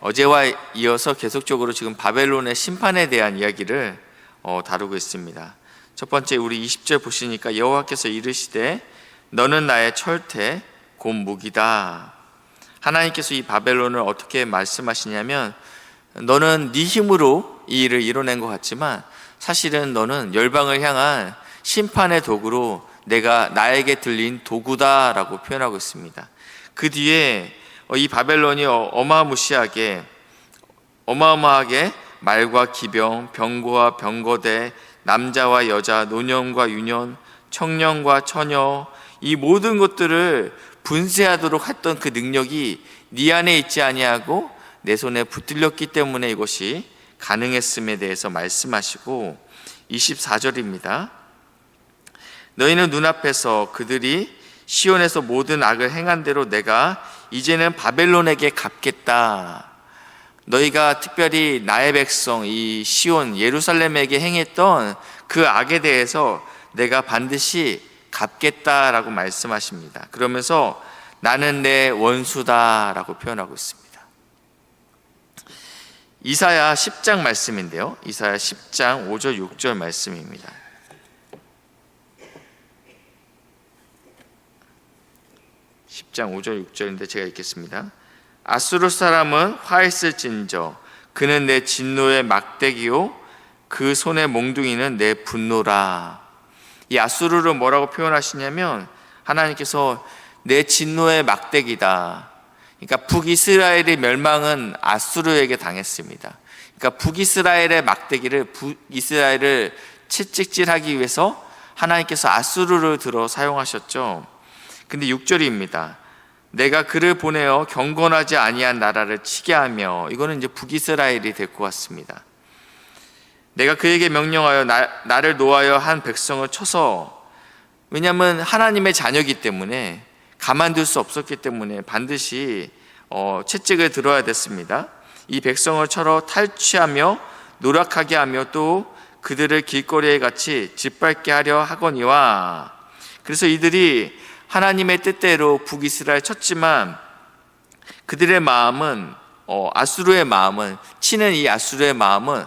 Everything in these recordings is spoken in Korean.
어제와 이어서 계속적으로 지금 바벨론의 심판에 대한 이야기를 다루고 있습니다. 첫 번째 우리 20절 보시니까 여호와께서 이르시되 너는 나의 철퇴 곧 무기다. 하나님께서 이 바벨론을 어떻게 말씀하시냐면 너는 네 힘으로 이 일을 이뤄낸 것 같지만 사실은 너는 열방을 향한 심판의 도구로 내가 나에게 들린 도구다라고 표현하고 있습니다. 그 뒤에 이 바벨론이 어마어마하게 말과 기병, 병거와 병거대, 남자와 여자, 노년과 유년, 청년과 처녀, 이 모든 것들을 분쇄하도록 했던 그 능력이 네 안에 있지 아니하고 내 손에 붙들렸기 때문에 이것이 가능했음에 대해서 말씀하시고 24절입니다. 너희는 눈앞에서 그들이 시온에서 모든 악을 행한 대로 내가 이제는 바벨론에게 갚겠다. 너희가 특별히 나의 백성 이 시온 예루살렘에게 행했던 그 악에 대해서 내가 반드시 갚겠다라고 말씀하십니다. 그러면서 나는 내 원수다라고 표현하고 있습니다. 이사야 10장 말씀인데요. 이사야 10장 5절 6절 말씀입니다. 10장 5절 6절인데 제가 읽겠습니다. 아수르 사람은 화했을진저 그는 내 진노의 막대기요 그 손의 몽둥이는 내 분노라. 이 아수르를 뭐라고 표현하시냐면 하나님께서 내 진노의 막대기다. 그러니까 북이스라엘의 멸망은 아수르에게 당했습니다. 그러니까 북이스라엘의 막대기를 북이스라엘을 채찍질하기 위해서 하나님께서 아수르를 들어 사용하셨죠. 근데 6절입니다. 내가 그를 보내어 경건하지 아니한 나라를 치게 하며, 이거는 이제 북이스라엘이 될 것 같습니다. 내가 그에게 명령하여 나를 노하여 한 백성을 쳐서, 왜냐하면 하나님의 자녀이기 때문에 가만둘 수 없었기 때문에 반드시 채찍을 들어야 됐습니다. 이 백성을 쳐러 탈취하며 노력하게 하며 또 그들을 길거리에 같이 짓밟게 하려 하거니와. 그래서 이들이 하나님의 뜻대로 북이스라엘 쳤지만 그들의 마음은 아수르의 마음은, 치는 이 아수르의 마음은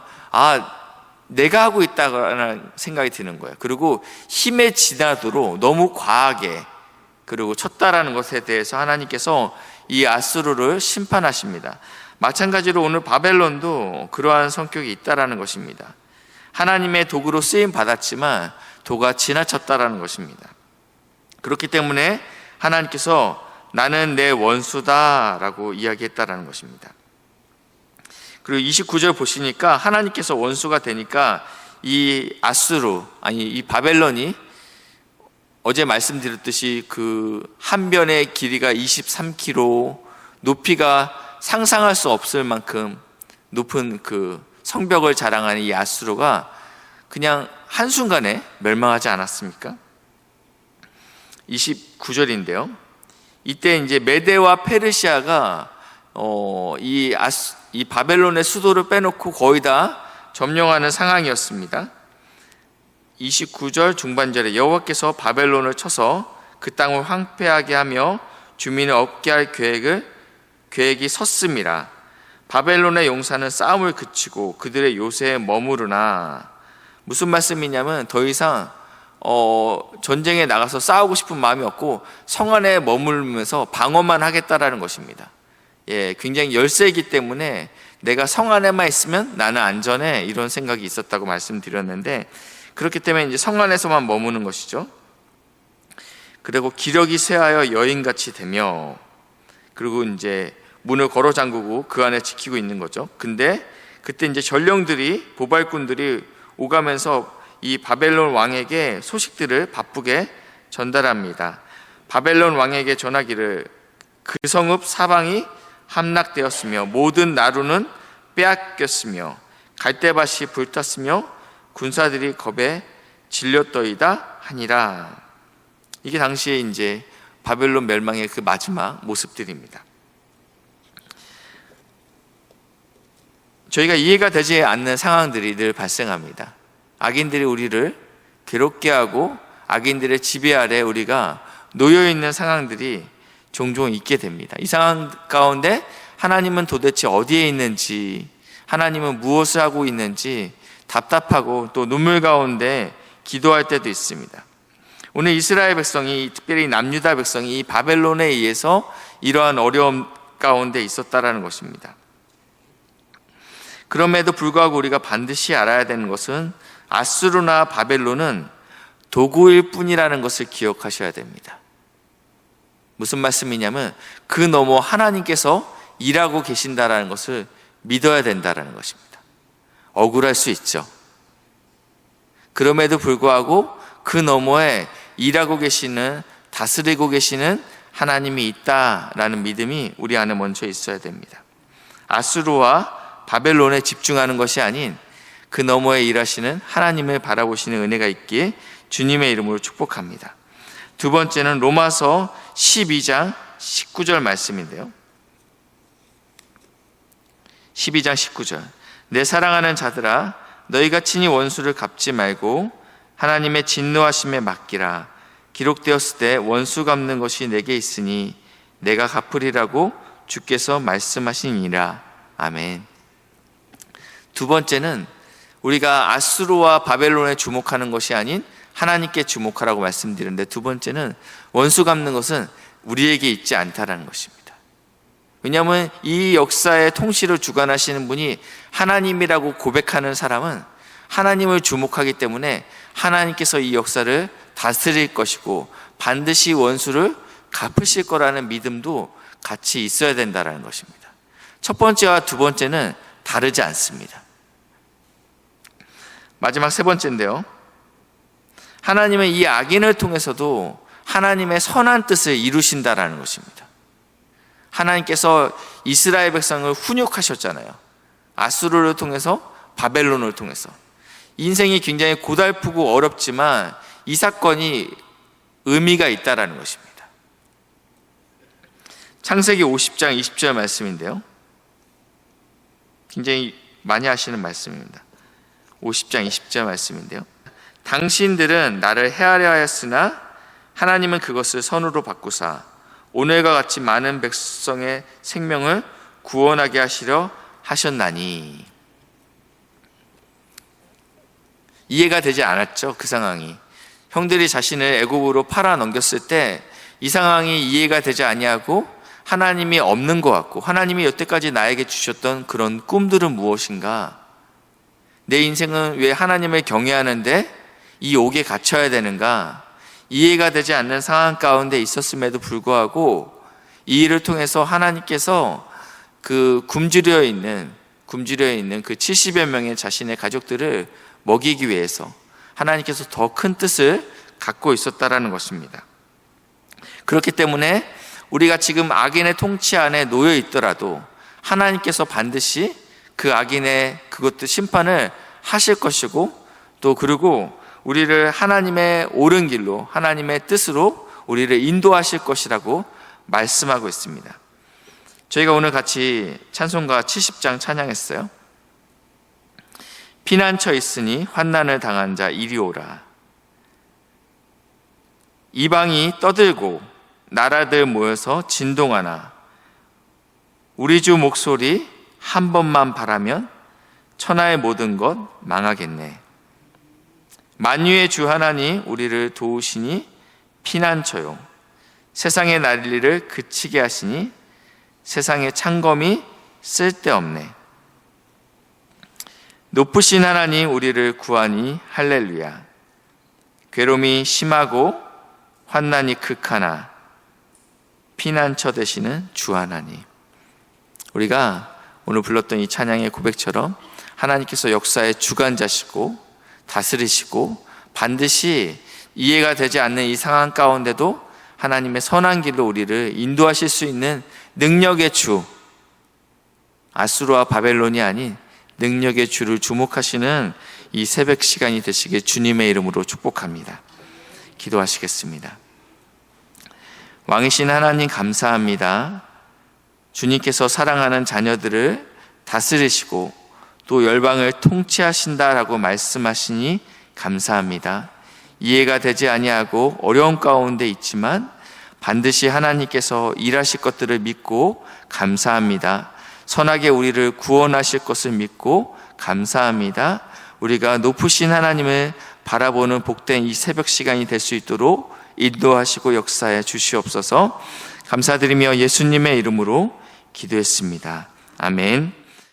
내가 하고 있다는 생각이 드는 거예요. 그리고 힘에 지나도록 너무 과하게 그리고 쳤다라는 것에 대해서 하나님께서 이 아수르를 심판하십니다. 마찬가지로 오늘 바벨론도 그러한 성격이 있다라는 것입니다. 하나님의 도구로 쓰임 받았지만 도가 지나쳤다라는 것입니다. 그렇기 때문에 하나님께서 나는 내 원수다라고 이야기했다라는 것입니다. 그리고 29절 보시니까 하나님께서 원수가 되니까 이 이 바벨론이 어제 말씀드렸듯이 그 한 변의 길이가 23km, 높이가 상상할 수 없을 만큼 높은 그 성벽을 자랑하는 이 아수르가 그냥 한순간에 멸망하지 않았습니까? 29절인데요. 이때 이제 메대와 페르시아가 이 바벨론의 수도를 빼놓고 거의 다 점령하는 상황이었습니다. 29절 중반절에 여호와께서 바벨론을 쳐서 그 땅을 황폐하게 하며 주민을 없게 할 계획이 섰음이라. 바벨론의 용사는 싸움을 그치고 그들의 요새에 머무르나. 무슨 말씀이냐면 더 이상 전쟁에 나가서 싸우고 싶은 마음이 없고 성 안에 머물면서 방어만 하겠다라는 것입니다. 굉장히 열세이기 때문에 내가 성 안에만 있으면 나는 안전해, 이런 생각이 있었다고 말씀드렸는데, 그렇기 때문에 이제 성 안에서만 머무는 것이죠. 그리고 기력이 쇠하여 여인같이 되며, 그리고 이제 문을 걸어 잠그고 그 안에 지키고 있는 거죠. 근데 그때 이제 전령들이, 보발꾼들이 오가면서 이 바벨론 왕에게 소식들을 바쁘게 전달합니다. 바벨론 왕에게 전하기를 그 성읍 사방이 함락되었으며 모든 나루는 빼앗겼으며 갈대밭이 불탔으며 군사들이 겁에 질렸더이다 하니라. 이게 당시에 이제 바벨론 멸망의 그 마지막 모습들입니다. 저희가 이해가 되지 않는 상황들이 늘 발생합니다. 악인들이 우리를 괴롭게 하고 악인들의 지배 아래 우리가 놓여 있는 상황들이 종종 있게 됩니다. 이 상황 가운데 하나님은 도대체 어디에 있는지, 하나님은 무엇을 하고 있는지 답답하고 또 눈물 가운데 기도할 때도 있습니다. 오늘 이스라엘 백성이, 특별히 남유다 백성이 이 바벨론에 의해서 이러한 어려움 가운데 있었다라는 것입니다. 그럼에도 불구하고 우리가 반드시 알아야 되는 것은 아수르나 바벨론은 도구일 뿐이라는 것을 기억하셔야 됩니다. 무슨 말씀이냐면 그 너머 하나님께서 일하고 계신다라는 것을 믿어야 된다라는 것입니다. 억울할 수 있죠. 그럼에도 불구하고 그 너머에 일하고 계시는, 다스리고 계시는 하나님이 있다라는 믿음이 우리 안에 먼저 있어야 됩니다. 아수르와 바벨론에 집중하는 것이 아닌 그 너머에 일하시는 하나님을 바라보시는 은혜가 있기에 주님의 이름으로 축복합니다. 두 번째는 로마서 12장 19절 말씀인데요. 12장 19절. 내 사랑하는 자들아, 너희가 친히 원수를 갚지 말고 하나님의 진노하심에 맡기라. 기록되었을 때 원수 갚는 것이 내게 있으니 내가 갚으리라고 주께서 말씀하시니라. 아멘. 두 번째는 우리가 아수르와 바벨론에 주목하는 것이 아닌 하나님께 주목하라고 말씀드렸는데, 두 번째는 원수 갚는 것은 우리에게 있지 않다라는 것입니다. 왜냐하면 이 역사의 통치를 주관하시는 분이 하나님이라고 고백하는 사람은 하나님을 주목하기 때문에 하나님께서 이 역사를 다스릴 것이고 반드시 원수를 갚으실 거라는 믿음도 같이 있어야 된다는 것입니다. 첫 번째와 두 번째는 다르지 않습니다. 마지막 세 번째인데요. 하나님은 이 악인을 통해서도 하나님의 선한 뜻을 이루신다라는 것입니다. 하나님께서 이스라엘 백성을 훈육하셨잖아요. 아수르를 통해서, 바벨론을 통해서. 인생이 굉장히 고달프고 어렵지만 이 사건이 의미가 있다라는 것입니다. 창세기 50장 20절 말씀인데요. 굉장히 많이 하시는 말씀입니다. 50장 20절 말씀인데요. 당신들은 나를 해하려 하였으나 하나님은 그것을 선으로 바꾸사 오늘과 같이 많은 백성의 생명을 구원하게 하시려 하셨나니. 이해가 되지 않았죠, 그 상황이. 형들이 자신을 애굽으로 팔아 넘겼을 때 이 상황이 이해가 되지 아니하고 하나님이 없는 것 같고, 하나님이 여태까지 나에게 주셨던 그런 꿈들은 무엇인가? 내 인생은 왜 하나님을 경외하는데 이 옥에 갇혀야 되는가? 이해가 되지 않는 상황 가운데 있었음에도 불구하고 이 일을 통해서 하나님께서 그 굶주려 있는 그 70여 명의 자신의 가족들을 먹이기 위해서 하나님께서 더 큰 뜻을 갖고 있었다라는 것입니다. 그렇기 때문에 우리가 지금 악인의 통치 안에 놓여 있더라도 하나님께서 반드시 그 악인의 그것도 심판을 하실 것이고, 또 그리고 우리를 하나님의 옳은 길로, 하나님의 뜻으로 우리를 인도하실 것이라고 말씀하고 있습니다. 저희가 오늘 같이 찬송가 70장 찬양했어요. 피난처 있으니 환난을 당한 자 이리 오라. 이방이 떠들고 나라들 모여서 진동하나 우리 주 목소리 한 번만 바라면 천하의 모든 것 망하겠네. 만유의 주 하나님 우리를 도우시니 피난처요. 세상의 난리를 그치게 하시니 세상의 창검이 쓸데없네. 높으신 하나님 우리를 구하니 할렐루야. 괴로움이 심하고 환난이 극하나 피난처 되시는 주 하나님. 우리가 오늘 불렀던 이 찬양의 고백처럼 하나님께서 역사의 주관자시고 다스리시고 반드시 이해가 되지 않는 이 상황 가운데도 하나님의 선한 길로 우리를 인도하실 수 있는 능력의 주, 아수르와 바벨론이 아닌 능력의 주를 주목하시는 이 새벽 시간이 되시길 주님의 이름으로 축복합니다. 기도하시겠습니다. 왕이신 하나님 감사합니다. 주님께서 사랑하는 자녀들을 다스리시고 또 열방을 통치하신다라고 말씀하시니 감사합니다. 이해가 되지 아니하고 어려운 가운데 있지만 반드시 하나님께서 일하실 것들을 믿고 감사합니다. 선하게 우리를 구원하실 것을 믿고 감사합니다. 우리가 높으신 하나님을 바라보는 복된 이 새벽 시간이 될 수 있도록 인도하시고 역사해 주시옵소서. 감사드리며 예수님의 이름으로 기도했습니다. 아멘.